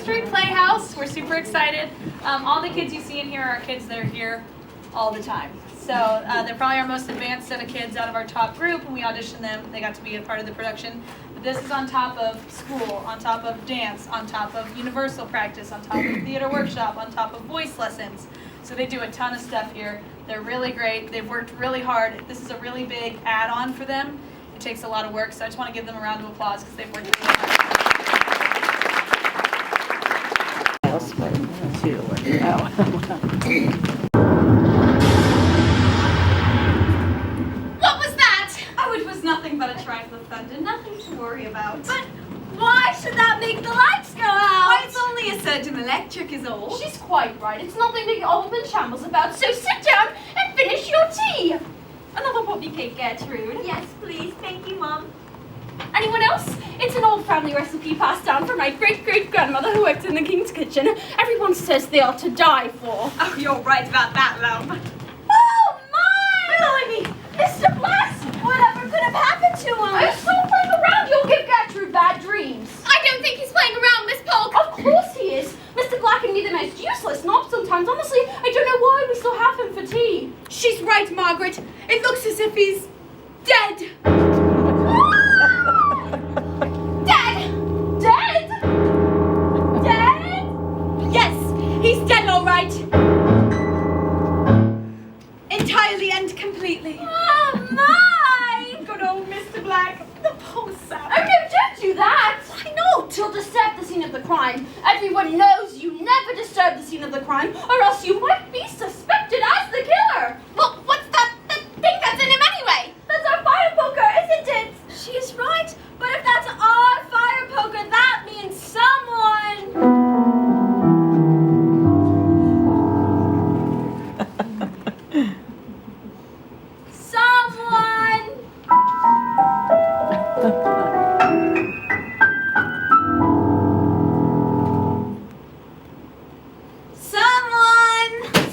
Mystery Playhouse. We're super excited. All the kids you see in here are kids that are here all the time. So they're probably our most advanced set of kids out of our top group. When we auditioned them, they got to be a part of the production. But this is on top of school, on top of dance, on top of universal practice, on top of theater workshop, on top of voice lessons. So they do a ton of stuff here. They're really great. They've worked really hard. This is a really big add-on for them. It takes a lot of work, so I just want to give them a round of applause because they've worked really hard. What was that? Oh, it was nothing but a trifle of thunder. Nothing to worry about. But why should that make the lights go out? Why, it's only a surge in electric is all. She's quite right. It's nothing to get all up in shambles about, so sit down and finish your tea. Another poppy cake, Gertrude. Yes, please. Thank you, Mom. Anyone else? It's an old family recipe passed down from my great-great-grandmother who worked in the king's kitchen. Everyone says they are to die for. Oh, you're right about that, love. Oh, my! Blimey! Mr. Blass! Whatever could have happened to him? Are you still playing around? You'll give Gertrude bad dreams. I don't think he's playing around, Miss Polk. Of course he is. Mr. Black can be the most useless knob sometimes. Honestly, I don't know why we still have him for tea. She's right, Margaret. It looks as if he's dead. Dead? Dead? Dead? Yes, he's dead, all right. Entirely and completely. Oh, my! Good old Mr. Black. The poor sap. Oh, no, don't do that! Why not? You'll disturb the scene of the crime. Everyone knows you never disturb the scene of the crime, or else you might be suspected as the killer. Well, what's that thing that's in him anyway? That's our fire poker, isn't it? She's right, but if that's our fire poker, that means someone... Someone!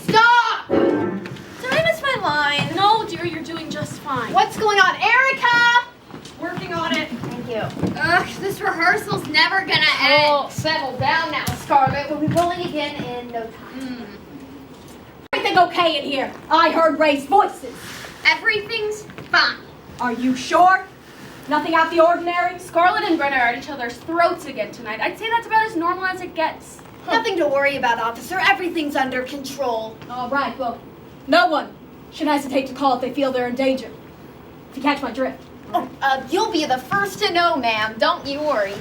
Stop! Did I miss my line? No, dear, you're doing just fine. What's going on, Erica? Working on it. Thank you. Ugh, this rehearsal's never gonna end. Oh, settle down now, Scarlett. We'll be rolling again in no time. Everything okay in here? I heard raised voices. Everything's fine. Are you sure? Nothing out the ordinary? Scarlett and Brenna are at each other's throats again tonight. I'd say that's about as normal as it gets. Nothing to worry about, officer. Everything's under control. All right, well, no one should hesitate to call if they feel they're in danger. If you catch my drift. Oh, you'll be the first to know, ma'am. Don't you worry.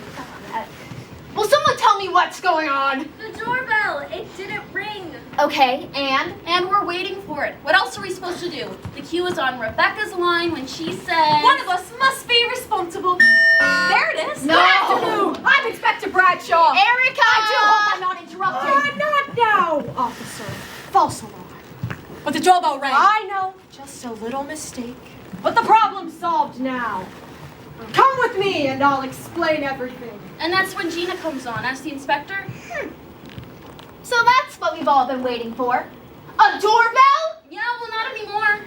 Will someone tell me what's going on? The doorbell, it didn't ring. Okay, and? And we're waiting for it. What else are we supposed to do? The cue is on Rebecca's line when she says... One of us must be responsible. There it is. No. Good afternoon. I'm Inspector Bradshaw. Erica! I do hope I'm not interrupting. Not now, officer. False alarm. But the doorbell rang. I know, just a little mistake. But the problem's solved now. Come with me and I'll explain everything. And that's when Gina comes on as the inspector. So that's what we've all been waiting for. A doorbell? Yeah, well, not anymore.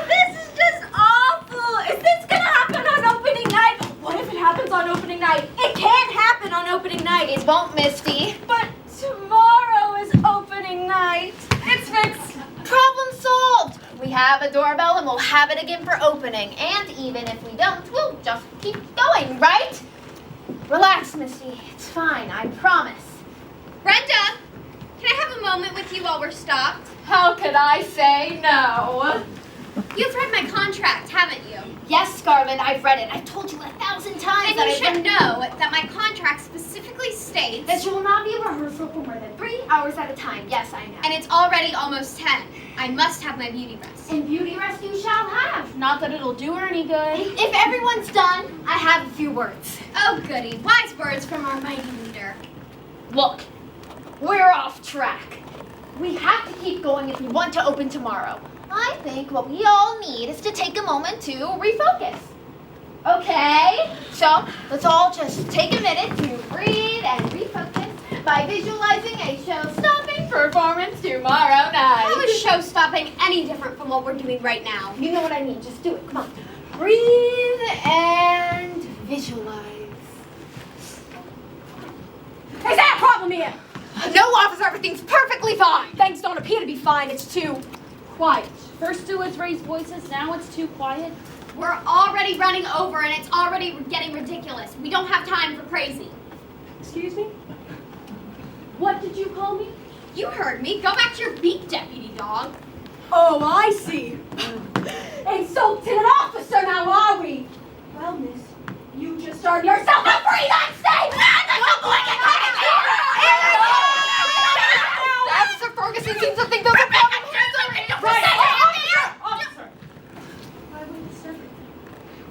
This is just awful. Is this gonna happen on opening night? What if it happens on opening night? It can't happen on opening night. It won't, Misty. But tomorrow is opening night. It's fixed. Problem solved. We have a doorbell and we'll have it again for opening. And even if we don't, we'll just keep going, right? Relax, Misty. It's fine, I promise. Brenda, can I have a moment with you while we're stopped? How could I say no? You've read my contract, haven't you? Yes, Scarlett, I've read it. I've told you 1,000 times And you should know that my contract specifically states... that you will not be in rehearsal for more than 3 hours at a time. Yes, I know. And it's already almost 10. I must have my beauty rest. And beauty rest you shall have. Not that it'll do her any good. If everyone's done, I have a few words. Oh, goody. Wise words from our mighty leader. Look, we're off track. We have to keep going if we want to open tomorrow. I think what we all need is to take a moment to refocus. Okay, so let's all just take a minute to breathe and refocus by visualizing a show-stopping performance tomorrow night. How is show-stopping any different from what we're doing right now? You know what I mean, just do it, come on. Breathe and visualize. Is that a problem, Mia. No, officer, everything's perfectly fine. Things don't appear to be fine. It's too quiet. First it was raised voices, now it's too quiet. We're already running over and it's already getting ridiculous. We don't have time for crazy. Excuse me? What did you call me? You heard me. Go back to your beat, deputy dog. Oh, I see. Insulting an officer now, are we? Well, miss, you just earned yourself a free lunch day! Officer Ferguson seems to think those are problem. Officer! I witnessed everything.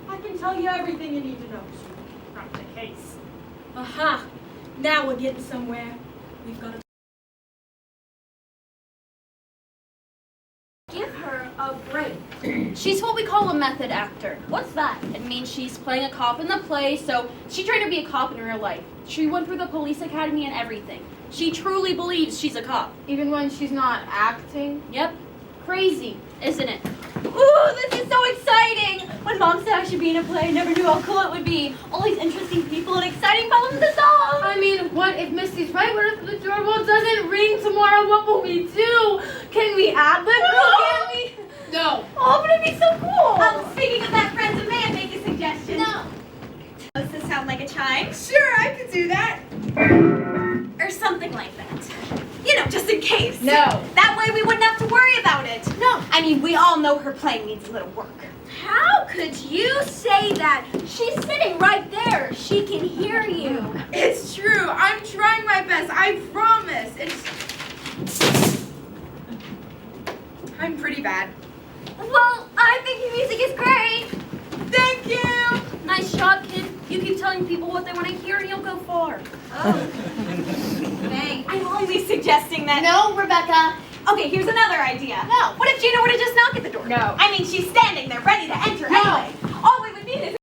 I can tell you everything you need to know. Not the case. Aha! Now we're getting somewhere. We've got to give her a break. She's what we call a method actor. What's that? It means she's playing a cop in the play, so she tried to be a cop in real life. She went through the police academy and everything. She truly believes she's a cop. Even when she's not acting? Yep. Crazy, isn't it? Ooh, this is so exciting! When Mom said I should be in a play, I never knew how cool it would be. All these interesting people and exciting problems to solve! I mean, what if Misty's right? What if the doorbell doesn't ring tomorrow? What will we do? Can we ad lib? Can we? No. Oh, but it'd be so cool! Speaking of that, friends, may I make a suggestion? No. Does this sound like a chime? Sure, I could do that. Or something like that. You know, just in case. No. That way we wouldn't have to worry about it. No. I mean, we all know her playing needs a little work. How could you say that? She's sitting right there. She can hear you. It's true. I'm trying my best. I promise. I'm pretty bad. Well, I think your music is great. Thank you. Nice job, kid. You keep telling people what they want to hear and you'll go far. Hey, I'm only suggesting that. No, Rebecca. Okay, here's another idea. No. What if Gina were to just knock at the door? No. I mean, she's standing there ready to enter No. anyway. All we would need is.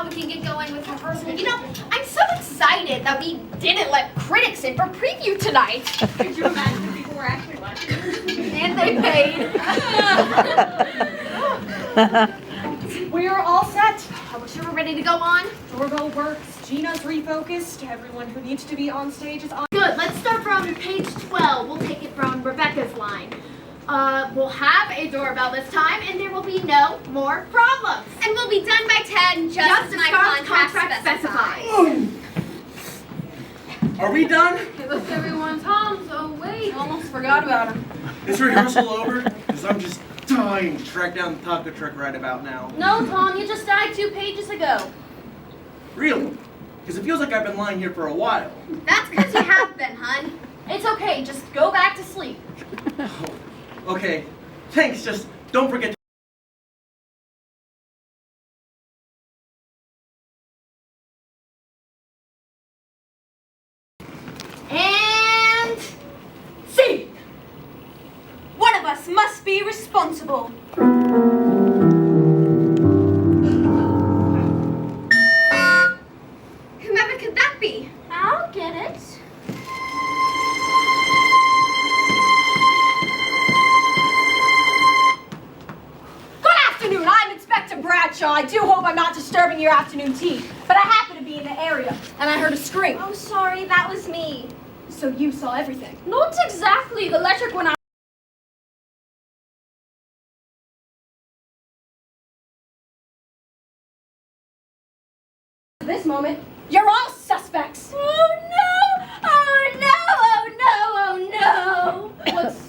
We can get going with rehearsal. You know, I'm so excited that we didn't let critics in for preview tonight. Could you imagine if people were actually watching? And they paid. We're all set. Are we sure we're ready to go on? Doorbell works. Gina's refocused. Everyone who needs to be on stage is on. Good. Let's start from page 12. We'll take it from Rebecca's line. We'll have a doorbell this time, and there will be no more problems. And we'll be done by 10, just as my contract specifies. Are we done? Hey, look, everyone's home, so wait. Almost forgot about him. Is rehearsal over? Because I'm just dying to track down the taco truck right about now. No, Tom, you just died 2 pages ago. Really? Because it feels like I've been lying here for a while. That's because you have been, hun. It's okay, just go back to sleep. Okay, thanks, just don't forget to And See! One of us must be responsible. whomever could that be? I'll get it. Good afternoon. I'm Inspector Bradshaw. I do hope I'm not disturbing your afternoon tea, but I happen to be in the area, and I heard a scream. Oh, sorry, that was me. So you saw everything. Not exactly. The electric went out. At this moment, you're all suspects. Oh no! Oh no! Oh no! Oh no! What's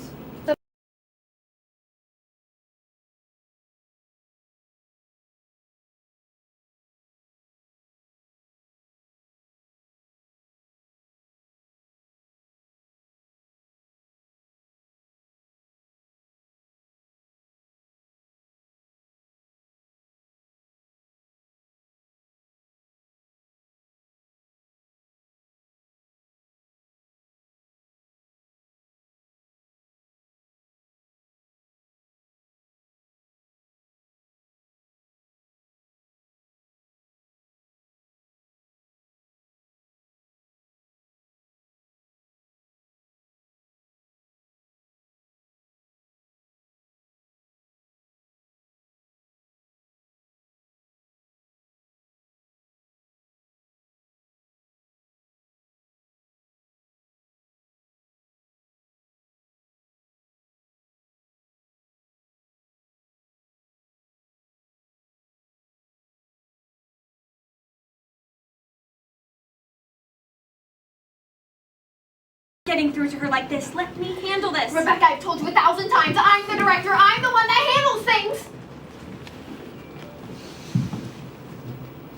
getting through to her like this. Let me handle this. Rebecca, I've told you 1,000 times. I'm the director. I'm the one that handles things.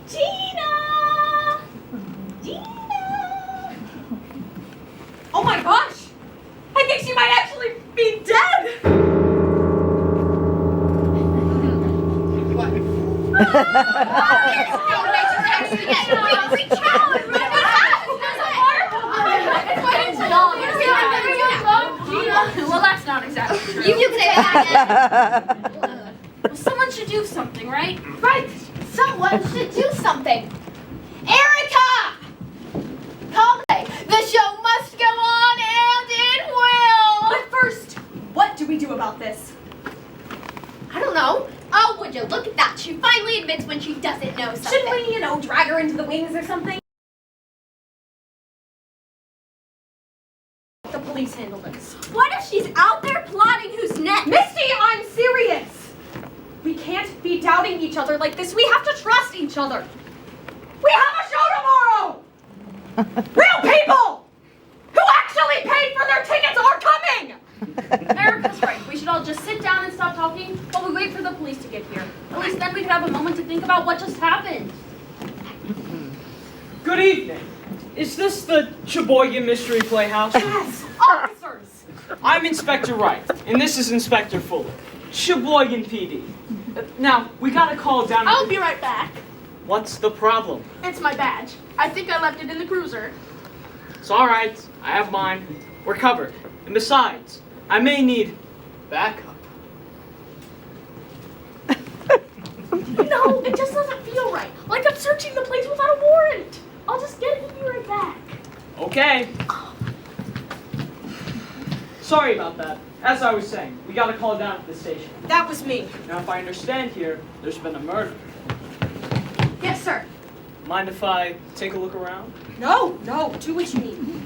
Gina! Gina! Oh my gosh! I think she might actually be dead! Well, that's not exactly true. You can say that again. Well, someone should do something, right? Right. Someone should do something. Erica! Come play. The show must go on, and it will. But first, what do we do about this? I don't know. Oh, would you look at that? She finally admits when she doesn't know something. Shouldn't we, drag her into the wings or something? The police handle this. What if she's out there plotting who's next? Misty, I'm serious! We can't be doubting each other like this. We have to trust each other. We have a show tomorrow! Real people who actually paid for their tickets are coming! Erica's right. We should all just sit down and stop talking while we wait for the police to get here. At least then we could have a moment to think about what just happened. Good evening. Is this the Sheboygan Mystery Playhouse? Yes, officers! I'm Inspector Wright, and this is Inspector Fuller. Sheboygan PD. Now, we got a call down at I'll be right back. What's the problem? It's my badge. I think I left it in the cruiser. It's alright. I have mine. We're covered. And besides, I may need backup. No, it just doesn't feel right. Like I'm searching the place without a warrant. I'll just get it and be right back. Okay. Sorry about that. As I was saying, we got a call down at the station. That was me. Now, if I understand here, there's been a murder. Yes, sir. Mind if I take a look around? No, do what you need.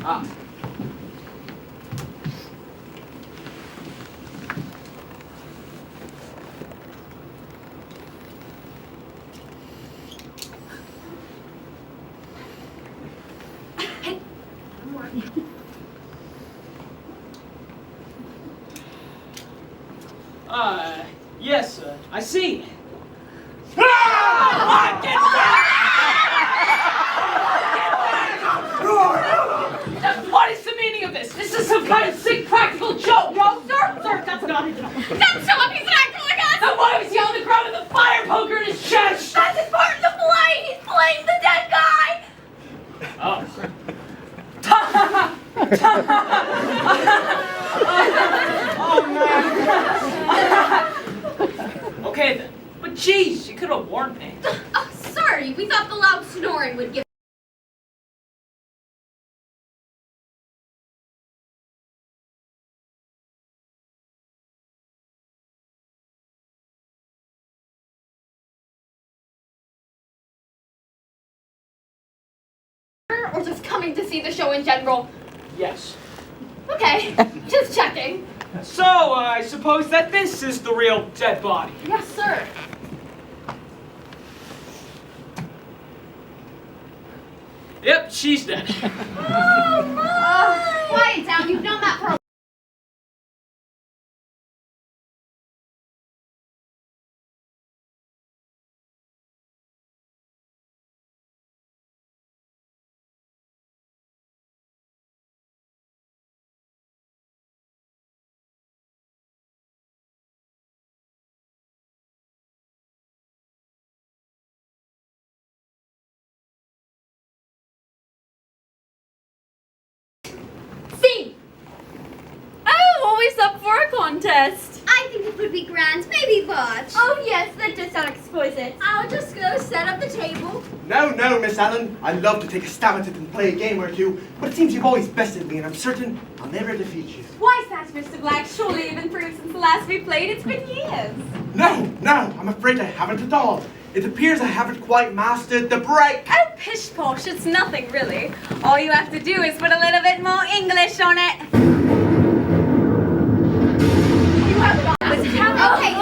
Ah. Yes, I see. What is the meaning of this? This is some kind of sick practical joke. No, sir, that's not it. That's so he's an actor like us. And why was he on the ground with a fire poker in his chest? That's his part in the play. He's playing the dead guy. Oh. Oh, man. Okay, then. But geez, you could have warned me. Oh, sorry. We thought the loud snoring would give. Or just coming to see the show in general. Yes. Okay, just checking. So, I suppose that this is the real dead body. Yes, sir. Yep, she's dead. Quiet down. You've known that for a Scene! Oh, always up for a contest. I think it would be grand. Maybe watch. Oh yes, that does sound exquisite. I'll just go set up the table. No, Miss Allen. I'd love to take a stab at it and play a game or two, but it seems you've always bested me, and I'm certain I'll never defeat you. Why, that, Mr. Black? Surely you've improved since the last we played. It's been years. No, I'm afraid I haven't at all. It appears I haven't quite mastered the break. Oh, pish posh, it's nothing really. All you have to do is put a little bit more English on it. You have got this. Okay.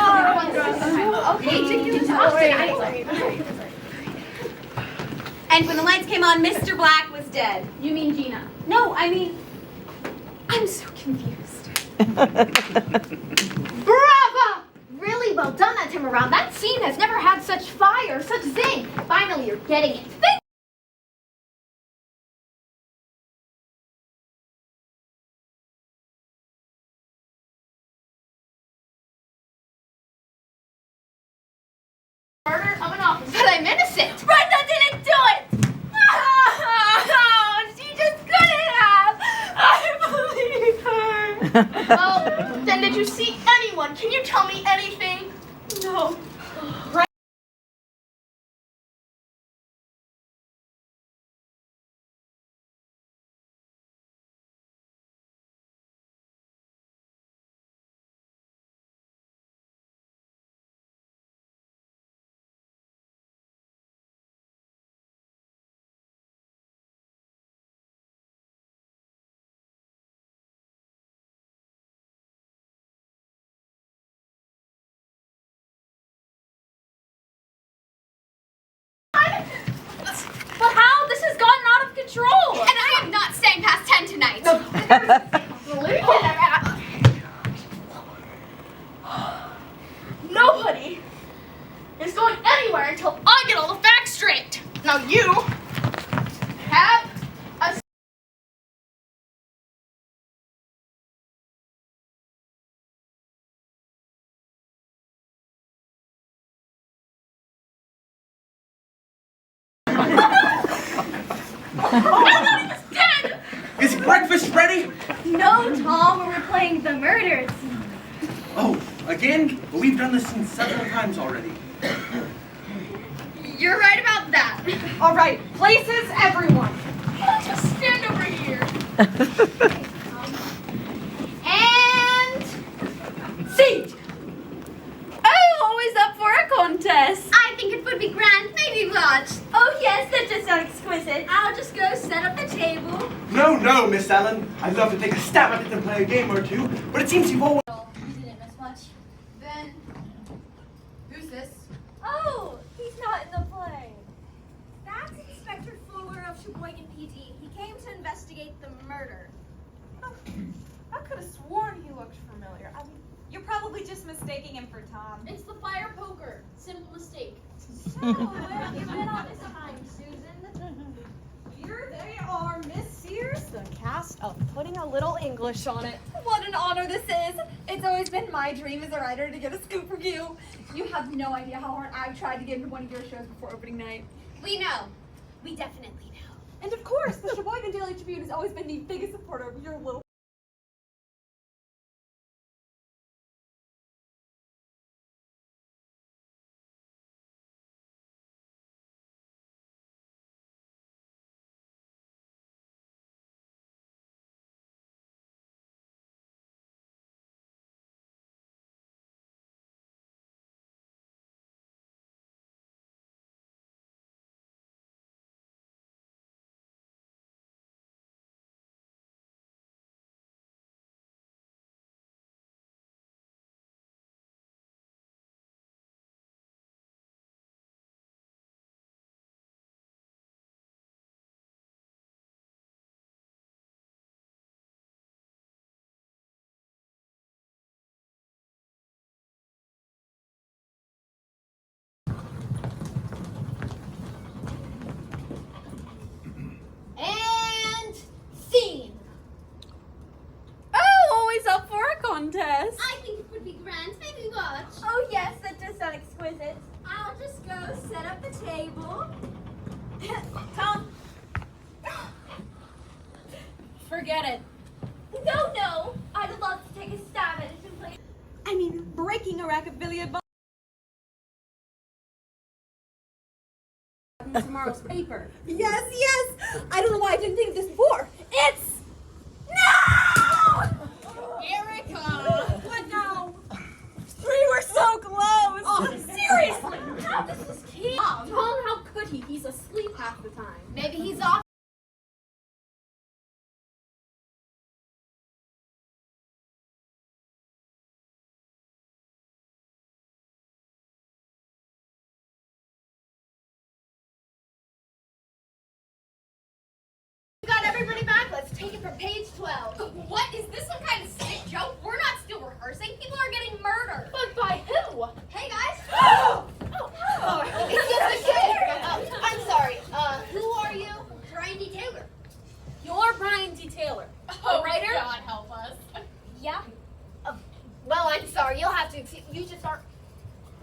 And when the lights came on, Mr. Black was dead. You mean Gina? No, I mean I'm so confused. Brava! Really well done that time around. That scene has never had such fire, such zing. Finally, you're getting it. Murder of an officer. But I'm innocent. Brenda didn't do it! Oh, she just couldn't have! I believe her! Well, then did you see anyone? Can you tell me anything? No. But how? This has gotten out of control. And I am not staying past 10 tonight. Nobody is going anywhere until I get all the facts straight. Now you have a... Is breakfast ready? No, Tom, we're playing the murder scene. Oh, again? Well, we've done this scene several times already. You're right about that. All right, places, everyone. Just stand over here. And... Seat! I'm always up for a contest. I think it would be grand. Maybe watch. Oh, yes, that just sounds exquisite. I'll just go set up the table. No, Miss Allen. I'd love to take a stab at it and play a game or two, but it seems you've always... You didn't miss much. Then... Who's this? Oh, he's not in the play. That's Inspector Fuller of Sheboygan PD. He came to investigate the murder. I could have sworn he looked familiar. I mean, you're probably just mistaking him for Tom. It's the fire poker. Simple mistake. So, where have you been all this time, Susan? Here they are, Miss Sears, the cast of Putting a Little English on It. What an honor this is. It's always been my dream as a writer to get a scoop from you. You have no idea how hard I've tried to get into one of your shows before opening night. We know. We definitely know. And of course, the Sheboygan Daily Tribune has always been the biggest supporter of your little... And... Scene. Oh, always up for a contest. I think it would be grand. Maybe watch. Oh, yes, that does sound exquisite. I'll just go set up the table. Tom. Forget it. No. I'd love to take a stab at it and play. I mean, breaking a rackabillion In tomorrow's paper. Yes. I don't know why I didn't think of this before. It's... No! Erica! What now? We were so close. Oh, seriously! How does this kid? Tom, how could he? He's asleep half the time. Maybe he's off. Got everybody back. Let's take it from page 12. What is Well, I'm sorry. You'll have to excuse. You just aren't.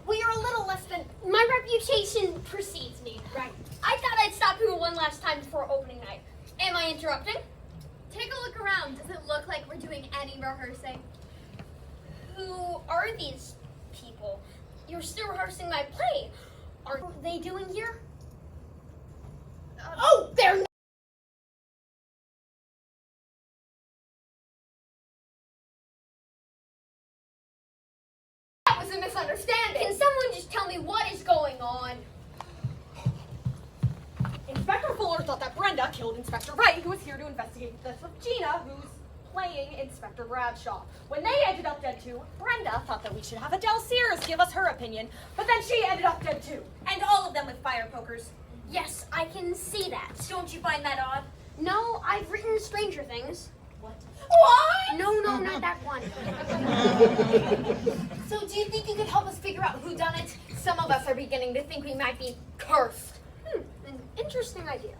Well, you're a little less than. My reputation precedes me, right? I thought I'd stop you one last time before opening night. Am I interrupting? Take a look around. Does it look like we're doing any rehearsing? Who are these people? You're still rehearsing my play. Aren't they doing here? Oh, they're not. That was a misunderstanding. Can someone just tell me what is going on? Inspector Fuller thought that Brenda killed Inspector Wright, who was here to investigate the death of Gina, who's playing Inspector Bradshaw. When they ended up dead too, Brenda thought that we should have Adele Sears give us her opinion, but then she ended up dead too. And all of them with fire pokers. Yes, I can see that. Don't you find that odd? No, I've written Stranger Things. What? What? No, not that one. So do you think you could help us figure out who done it? Some of us are beginning to think we might be cursed. An interesting idea.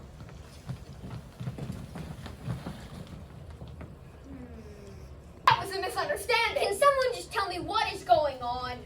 That was a misunderstanding. Can someone just tell me what is going on?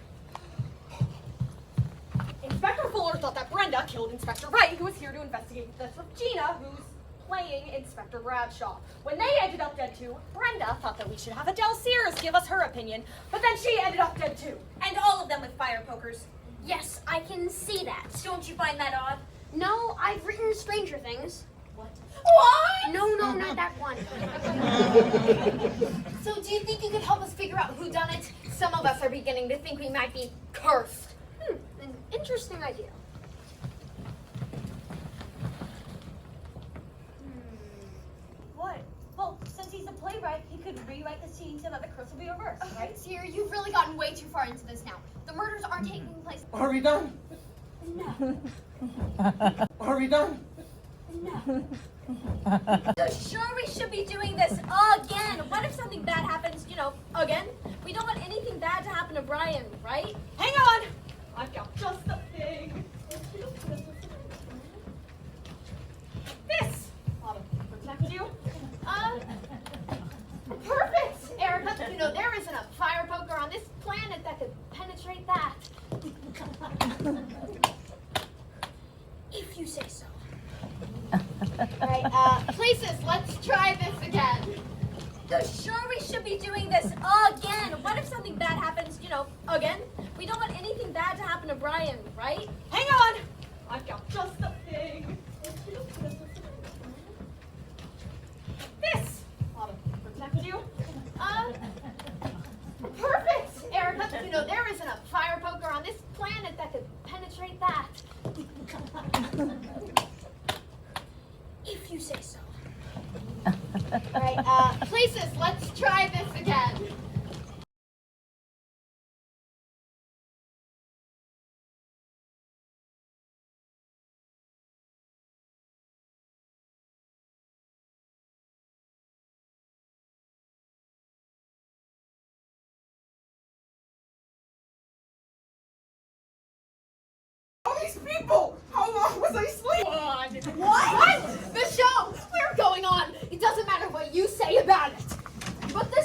Inspector Fuller thought that Brenda killed Inspector Wright, who was here to investigate the death of Gina, who's playing Inspector Bradshaw. When they ended up dead too, Brenda thought that we should have Adele Sears give us her opinion, but then she ended up dead too. And all of them with fire pokers. Yes, I can see that. Don't you find that odd? No, I've written Stranger Things. What? What? No, not that one. So do you think you could help us figure out who done it? Some of us are beginning to think we might be cursed. An interesting idea. What? Well, since he's a playwright, he could rewrite the scene so that the curse will be reversed, right? Sierra, you've really gotten way too far into this now. The murders aren't taking place. Are we done? No. Are we done? No. Sure, we should be doing this again. What if something bad happens, again? We don't want anything bad to happen to Brian, right? Hang on! I've got just the thing. This ought to protect you. Perfect, Erica. There isn't a fire poker on this planet that could penetrate that. If you say so. Right, places, let's try this again. Sure, we should be doing this again. What if something bad happens, again? We don't want anything bad to happen to Brian, right? Hang on! I've got just the thing. This ought to protect you. Perfect, Erica. There isn't a fire poker on this planet that could penetrate that. If you say so. Right, places, let's try this again. All these people! How long was I asleep? What? The show! We're going on. It doesn't matter what you say about it. But the